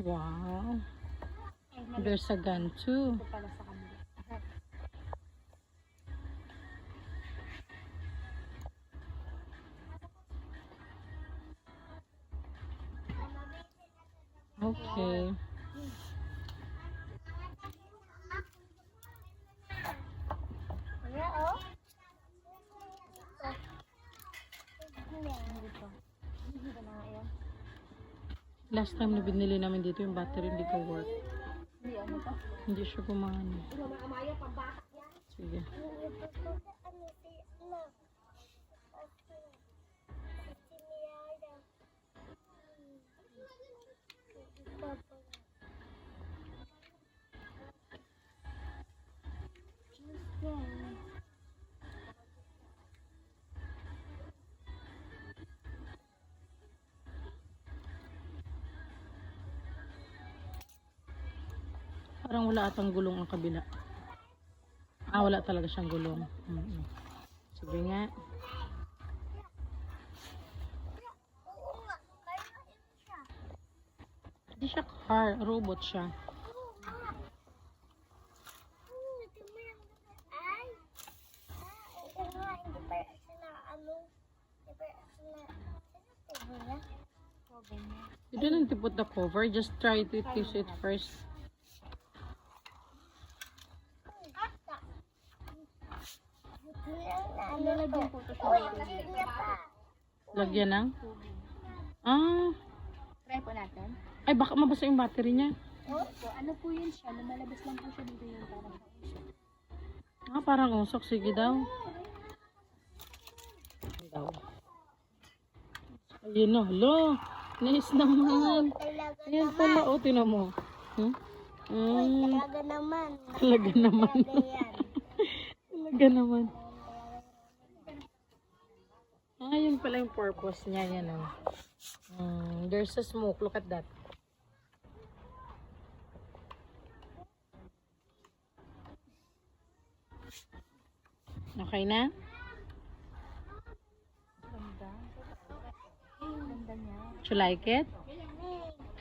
Wow. There's a gun too. Ito pala sa kanila. Okay. Last time na binili namin dito yung battery hindi ko work. Hindi ano to? Hindi siya gumana. Sige. Parang wala atang gulong ang kabila. Ah, wala talaga siyang gulong. Sige nga. Hindi siya car, robot siya. You don't need to put the cover, just try to use it first. Nalagyan po ito sa Lagyan ng? Ah, try po natin. ay baka mabasa yung battery niya. So, ano po yun siya? Lumalabas lang po siya dito yung parang Ah, parang usok. Sige daw. Ayun na. Hala. Nice naman. Ayan pala. O, tinan mo. Talaga naman. Talaga naman. Talaga naman. Ah, yun pala yung purpose niya. Yan o. There's a smoke. Look at that. Okay na? ganda. Ganda niya. You like it?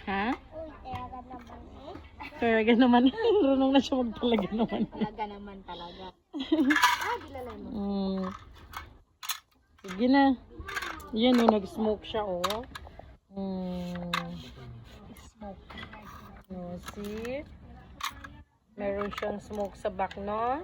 Ha? Talaga naman eh. Talaga naman. Runong na siya magtalaga naman. Talaga naman talaga. Dilalay mo. Sige na. Yan o, nag-smoke siya o. Smoke. See? Meron siyang smoke sa back, no?